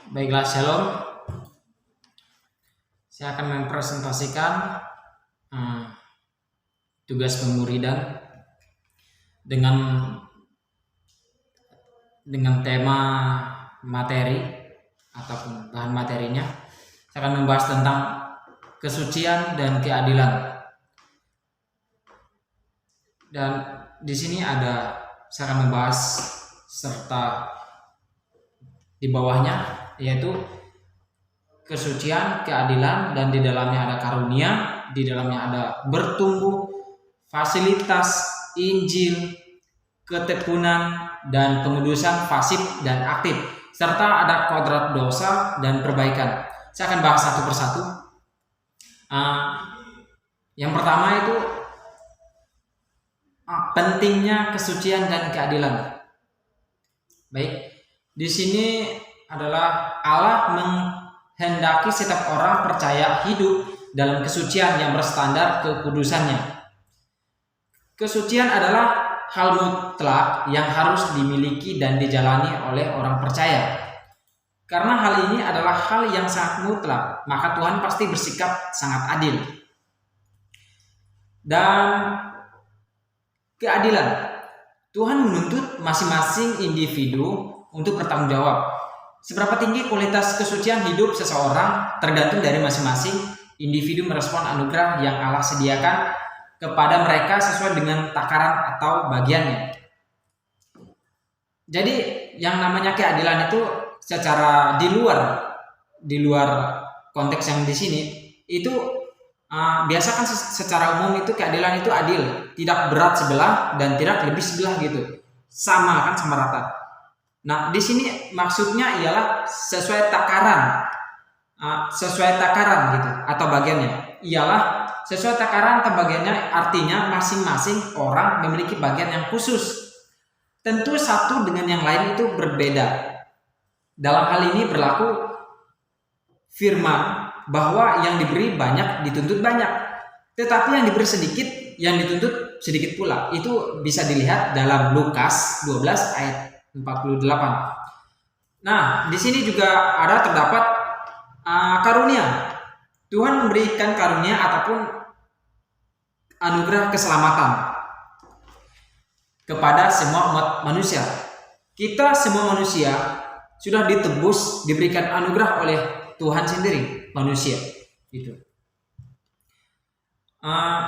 Baiklah, Shalom. Saya akan mempresentasikan eh, tugas pemuridan dengan tema materi ataupun bahan materinya. Saya akan membahas tentang kesucian dan keadilan. Dan di sini saya akan membahas serta di bawahnya yaitu kesucian, keadilan, dan di dalamnya ada karunia, di dalamnya ada bertumbuh, fasilitas, Injil, ketekunan, dan pengudusan pasif dan aktif, serta ada kodrat dosa dan perbaikan. Saya akan bahas satu persatu. Yang pertama itu pentingnya kesucian dan keadilan. Baik, di sini adalah Allah menghendaki setiap orang percaya hidup dalam kesucian yang berstandar kekudusannya. Kesucian adalah hal mutlak yang harus dimiliki dan dijalani oleh orang percaya. Karena hal ini adalah hal yang sangat mutlak, maka Tuhan pasti bersikap sangat adil. Dan keadilan, Tuhan menuntut masing-masing individu untuk bertanggung jawab. Seberapa tinggi kualitas kesucian hidup seseorang tergantung dari masing-masing individu merespon anugerah yang Allah sediakan kepada mereka sesuai dengan takaran atau bagiannya. Jadi yang namanya keadilan itu secara di luar konteks yang di sini itu biasa kan secara umum itu keadilan itu adil, tidak berat sebelah dan tidak lebih sebelah gitu, sama kan, sama rata. Nah di sini maksudnya ialah sesuai takaran gitu atau bagiannya, ialah sesuai takaran atau bagiannya, artinya masing-masing orang memiliki bagian yang khusus. Tentu satu dengan yang lain itu berbeda. Dalam hal ini berlaku firman bahwa yang diberi banyak dituntut banyak, tetapi yang diberi sedikit yang dituntut sedikit pula. Itu bisa dilihat dalam Lukas 12 ayat 48. Nah, di sini juga terdapat karunia. Tuhan memberikan karunia ataupun anugerah keselamatan kepada semua umat manusia. Kita semua manusia sudah ditebus, diberikan anugerah oleh Tuhan sendiri, manusia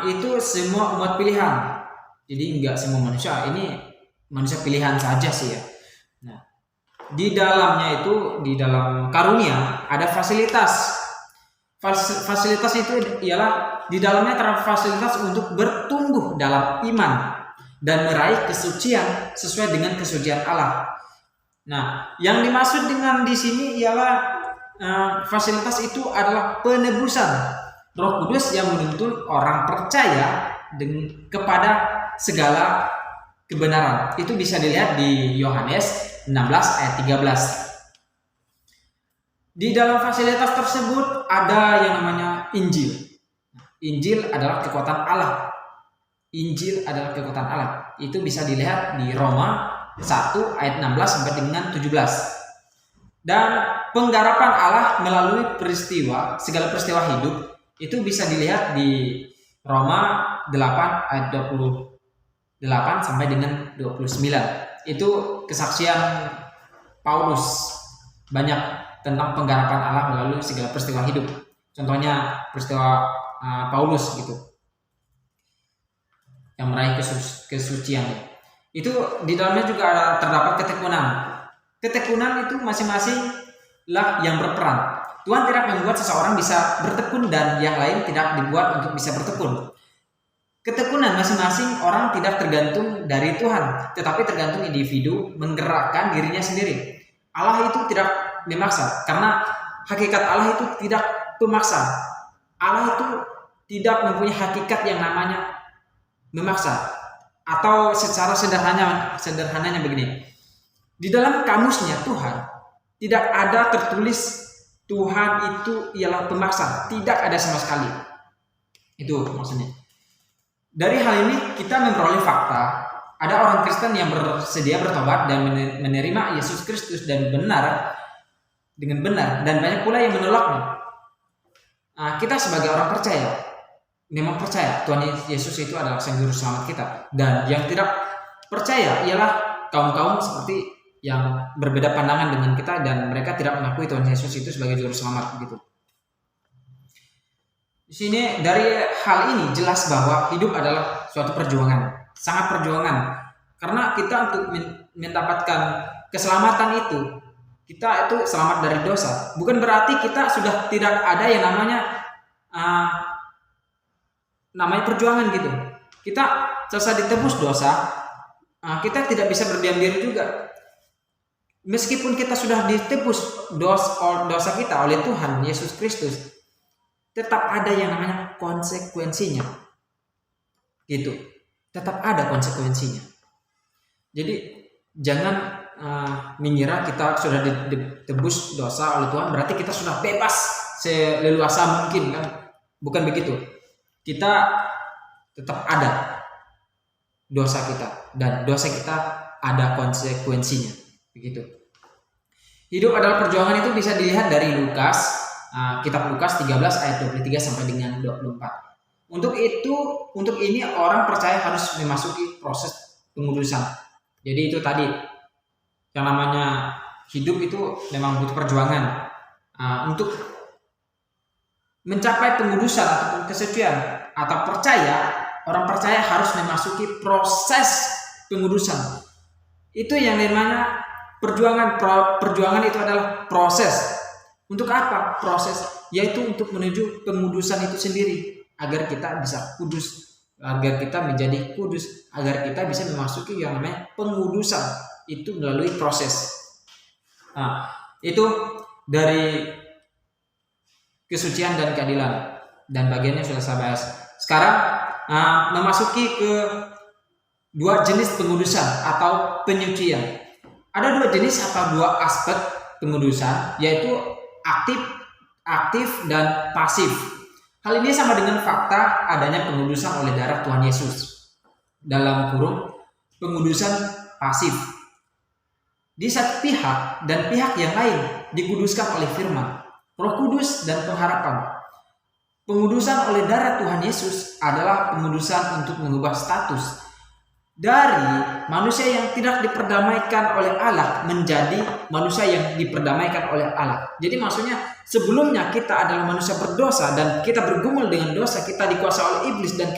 itu semua umat pilihan. Jadi enggak semua manusia, ini manusia pilihan saja sih ya. Nah, di dalamnya itu, di dalam karunia ada fasilitas. Fasilitas itu ialah di dalamnya terdapat fasilitas untuk bertumbuh dalam iman dan meraih kesucian sesuai dengan kesucian Allah. Nah, yang dimaksud dengan di sini ialah fasilitas itu adalah penebusan. Roh Kudus yang menuntun orang percaya kepada segala kebenaran. Itu bisa dilihat di Yohanes 16 ayat 13. Di dalam fasilitas tersebut ada yang namanya Injil. Injil adalah kekuatan Allah. Injil adalah kekuatan Allah. Itu bisa dilihat di Roma 1 ayat 16 sampai dengan 17. Dan penggarapan Allah melalui segala peristiwa hidup itu bisa dilihat di Roma 8 ayat 28 sampai dengan 29. Itu kesaksian Paulus banyak tentang penggarapan Allah melalui segala peristiwa hidup. Contohnya peristiwa Paulus gitu, yang meraih kesucian. Itu di dalamnya juga terdapat ketekunan. Ketekunan itu masing-masing lah yang berperan. Tuhan tidak membuat seseorang bisa bertekun dan yang lain tidak dibuat untuk bisa bertekun. Ketekunan masing-masing orang tidak tergantung dari Tuhan, tetapi tergantung individu menggerakkan dirinya sendiri. Allah itu tidak memaksa, karena hakikat Allah itu tidak pemaksa. Allah itu tidak mempunyai hakikat yang namanya memaksa. Atau secara sederhananya begini, di dalam kamusnya Tuhan tidak ada tertulis Tuhan itu ialah pemaksa, tidak ada sama sekali. Itu maksudnya. Dari hal ini kita memperoleh fakta, ada orang Kristen yang bersedia bertobat dan menerima Yesus Kristus dan benar dengan benar dan banyak pula yang menolaknya. Kita sebagai orang percaya memang percaya Tuhan Yesus itu adalah Sang Juru Selamat kita, dan yang tidak percaya ialah kaum-kaum seperti yang berbeda pandangan dengan kita dan mereka tidak mengakui Tuhan Yesus itu sebagai Juru Selamat gitu. Di sini dari hal ini jelas bahwa hidup adalah suatu perjuangan, sangat perjuangan, karena kita untuk mendapatkan keselamatan itu, kita itu selamat dari dosa. Bukan berarti kita sudah tidak ada yang namanya perjuangan gitu. Kita selesai ditebus dosa, kita tidak bisa berdiam diri juga. Meskipun kita sudah ditebus dosa kita oleh Tuhan Yesus Kristus, tetap ada yang namanya konsekuensinya. Gitu. Tetap ada konsekuensinya. Jadi jangan mengira kita sudah ditebus dosa oleh Tuhan berarti kita sudah bebas seleluasa mungkin, kan? Bukan begitu. Kita tetap ada dosa kita dan dosa kita ada konsekuensinya. Begitu. Hidup adalah perjuangan itu bisa dilihat dari kitab Lukas 13 ayat 23 sampai dengan 24. Untuk ini orang percaya harus memasuki proses pengudusan. Jadi itu tadi yang namanya hidup itu memang butuh perjuangan. Untuk mencapai pengudusan ataupun kesucian atau orang percaya harus memasuki proses pengudusan. Itu yang namanya perjuangan. Perjuangan itu adalah proses. Untuk apa proses? Yaitu untuk menuju pengudusan itu sendiri, agar kita bisa kudus, agar kita menjadi kudus, agar kita bisa memasuki yang namanya pengudusan. Itu melalui proses. Itu dari kesucian dan keadilan, dan bagiannya sudah saya bahas. Sekarang memasuki ke dua jenis pengudusan atau penyucian. Ada dua jenis atau dua aspek pengudusan, yaitu aktif dan pasif. Hal ini sama dengan fakta adanya pengudusan oleh darah Tuhan Yesus. Dalam kurung pengudusan pasif. Di satu pihak dan pihak yang lain dikuduskan oleh firman, Roh Kudus dan pengharapan. Pengudusan oleh darah Tuhan Yesus adalah pengudusan untuk mengubah status dari manusia yang tidak diperdamaikan oleh Allah menjadi manusia yang diperdamaikan oleh Allah. Jadi maksudnya sebelumnya kita adalah manusia berdosa dan kita bergumul dengan dosa, kita dikuasai oleh iblis dan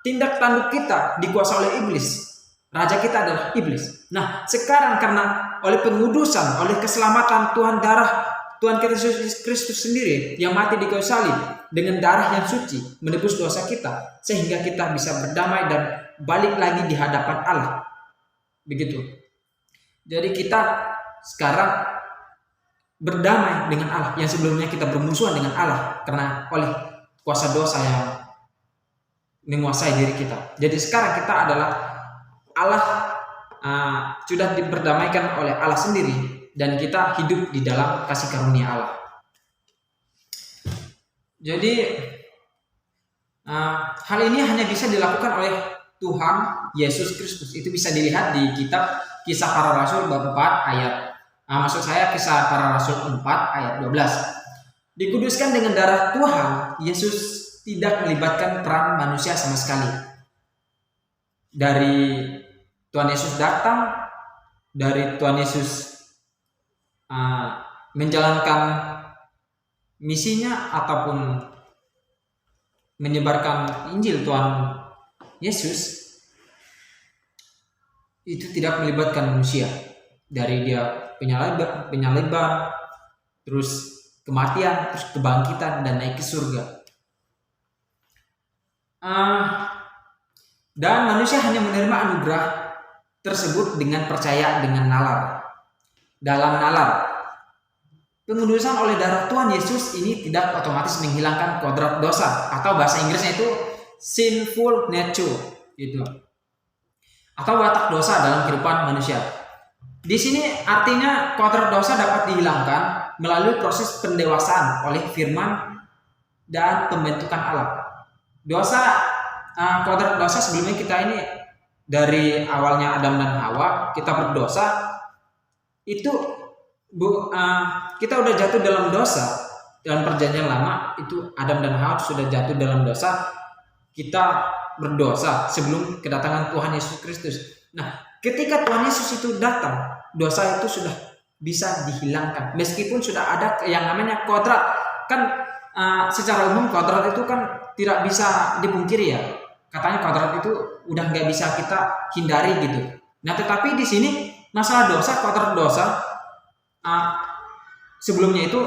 tindak tanduk kita dikuasai oleh iblis. Raja kita adalah iblis. Nah, sekarang karena oleh pengudusan, oleh keselamatan Tuhan kita Yesus Kristus sendiri yang mati di kayu salib dengan darah yang suci menebus dosa kita, sehingga kita bisa berdamai dan balik lagi di hadapan Allah. Begitu. Jadi kita sekarang berdamai dengan Allah yang sebelumnya kita bermusuhan dengan Allah karena oleh kuasa dosa yang menguasai diri kita. Jadi sekarang kita adalah Allah sudah diperdamaikan oleh Allah sendiri dan kita hidup di dalam kasih karunia Allah. Jadi hal ini hanya bisa dilakukan oleh Tuhan Yesus Kristus. Itu bisa dilihat di kitab Kisah Para Rasul bab 4 ayat Kisah Para Rasul 4 ayat 12. Dikuduskan dengan darah Tuhan Yesus tidak melibatkan peran manusia sama sekali. Dari Tuhan Yesus datang, dari Tuhan Yesus menjalankan misinya ataupun menyebarkan Injil Tuhan Yesus, itu tidak melibatkan manusia. Dari dia penyaliban, terus kematian, terus kebangkitan dan naik ke surga. Dan manusia hanya menerima anugerah tersebut dengan percaya dengan nalar. Dalam nalar, pengudusan oleh darah Tuhan Yesus ini tidak otomatis menghilangkan kodrat dosa, atau bahasa Inggrisnya itu sinful nature gitu, atau watak dosa dalam kehidupan manusia. Di sini artinya kodrat dosa dapat dihilangkan melalui proses pendewasaan oleh firman dan pembentukan Allah. Kodrat dosa sebelumnya kita ini dari awalnya Adam dan Hawa kita berdosa, itu kita udah jatuh dalam dosa. Dalam perjanjian lama itu Adam dan Hawa sudah jatuh dalam dosa. Kita berdosa sebelum kedatangan Tuhan Yesus Kristus. Nah, ketika Tuhan Yesus itu datang, dosa itu sudah bisa dihilangkan. Meskipun sudah ada yang namanya kodrat. Kan secara umum kodrat itu kan tidak bisa dipungkiri ya. Katanya kodrat itu udah nggak bisa kita hindari gitu. Nah, tetapi di sini masalah dosa, kodrat dosa sebelumnya itu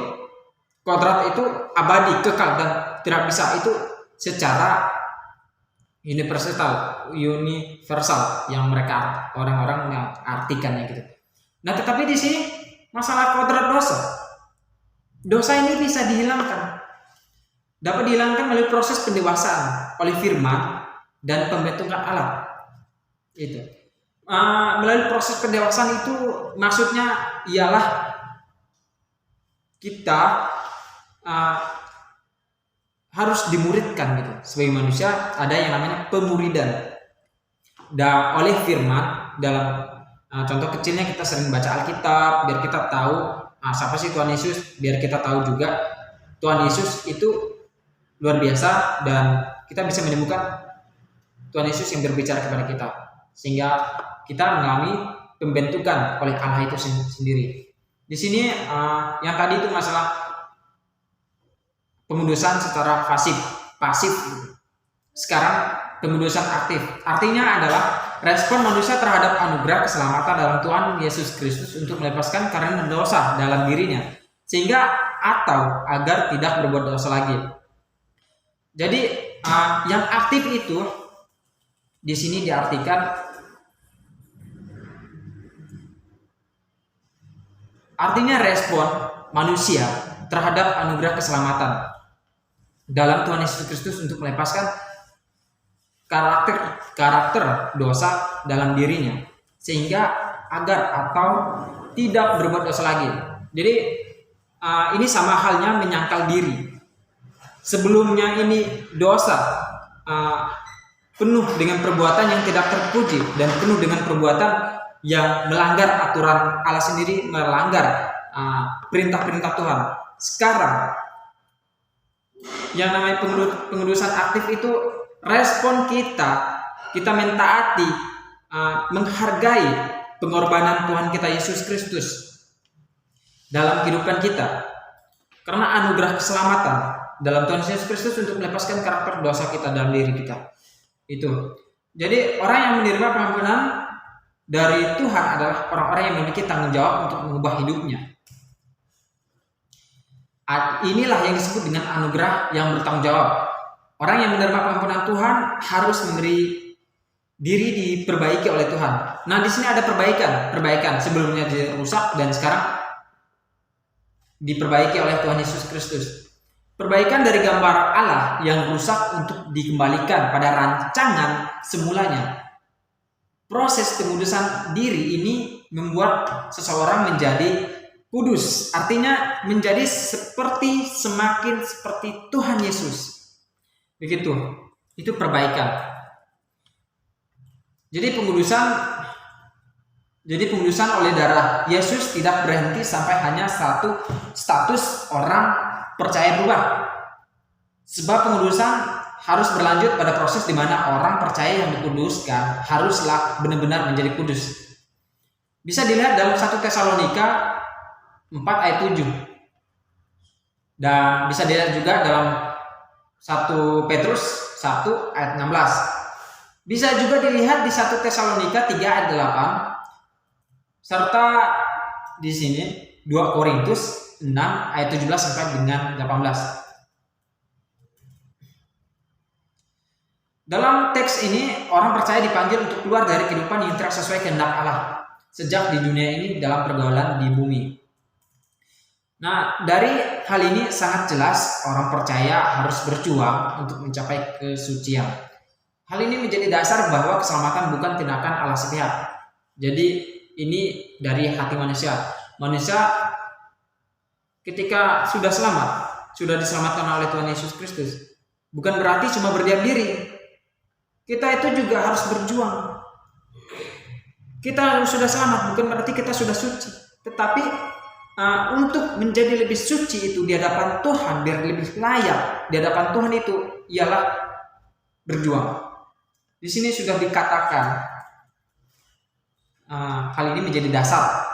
kodrat itu abadi, kekal dan tidak bisa itu secara universal yang mereka orang-orang yang artikannya gitu. Nah, tetapi di sini masalah kodrat dosa ini bisa dihilangkan, dapat dihilangkan melalui proses pendewasaan oleh firman dan pembentukan Allah. Itu melalui proses pendewasaan itu maksudnya ialah kita harus dimuridkan gitu. Sebagai manusia ada yang namanya pemuridan. Oleh firman dalam contoh kecilnya kita sering baca Alkitab biar kita tahu siapa sih Tuhan Yesus, biar kita tahu juga Tuhan Yesus itu luar biasa dan kita bisa menemukan Tuhan Yesus yang berbicara kepada kita sehingga kita mengalami pembentukan oleh Allah itu sendiri. Di sini yang tadi itu masalah pengudusan secara pasif. Sekarang pengudusan aktif. Artinya adalah respon manusia terhadap anugerah keselamatan dalam Tuhan Yesus Kristus untuk melepaskan karena dosa dalam dirinya, sehingga atau agar tidak berbuat dosa lagi. Jadi yang aktif itu di sini diartikan artinya respon manusia terhadap anugerah keselamatan dalam Tuhan Yesus Kristus untuk melepaskan karakter dosa dalam dirinya sehingga agar atau tidak berbuat dosa lagi. Jadi ini sama halnya menyangkal diri. Sebelumnya ini dosa penuh dengan perbuatan yang tidak terpuji dan penuh dengan perbuatan yang melanggar aturan Allah sendiri, melanggar perintah-perintah Tuhan. Sekarang yang namanya pengudusan aktif itu respon kita mentaati, menghargai pengorbanan Tuhan kita Yesus Kristus dalam kehidupan kita karena anugerah keselamatan dalam Tuhan Yesus Kristus untuk melepaskan karakter dosa kita dalam diri kita. Itu. Jadi orang yang menerima pengampunan dari Tuhan adalah orang-orang yang memiliki tanggung jawab untuk mengubah hidupnya. Inilah yang disebut dengan anugerah yang bertanggung jawab. Orang yang menerima pengampunan Tuhan harus memberi diri diperbaiki oleh Tuhan. Nah, di sini ada perbaikan sebelumnya dirusak dan sekarang diperbaiki oleh Tuhan Yesus Kristus. Perbaikan dari gambar Allah yang rusak untuk dikembalikan pada rancangan semulanya. Proses pengudusan diri ini membuat seseorang menjadi kudus, artinya menjadi semakin seperti Tuhan Yesus. Begitu. Itu perbaikan. Jadi pengudusan oleh darah Yesus tidak berhenti sampai hanya satu status orang percaya berubah. Sebab pengudusan harus berlanjut pada proses di mana orang percaya yang dikuduskan haruslah benar-benar menjadi kudus. Bisa dilihat dalam 1 Tesalonika 4 ayat 7. Dan bisa dilihat juga dalam 1 Petrus 1 ayat 16. Bisa juga dilihat di 1 Tesalonika 3 ayat 8 serta di sini 2 Korintus 6 ayat 17 sampai dengan 18. Dalam teks ini orang percaya dipanggil untuk keluar dari kehidupan yang tidak sesuai kehendak Allah sejak di dunia ini dalam pergaulan di bumi. Nah, dari hal ini sangat jelas orang percaya harus berjuang untuk mencapai kesucian. Hal ini menjadi dasar bahwa keselamatan bukan tindakan Allah sepihak. Jadi ini dari hati manusia. Manusia ketika sudah selamat, sudah diselamatkan oleh Tuhan Yesus Kristus, bukan berarti cuma berdiam diri. Kita itu juga harus berjuang. Kita sudah selamat bukan berarti kita sudah suci. Tetapi untuk menjadi lebih suci itu di hadapan Tuhan, biar lebih layak di hadapan Tuhan itu ialah berjuang. Di sini sudah dikatakan hal ini menjadi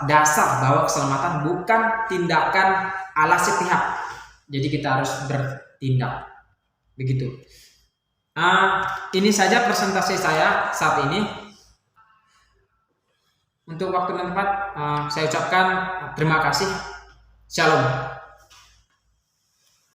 dasar bahwa keselamatan bukan tindakan ala sepihak. Jadi kita harus bertindak. Begitu. Ini saja presentasi saya saat ini. Untuk waktu dan tempat saya ucapkan terima kasih. Shalom.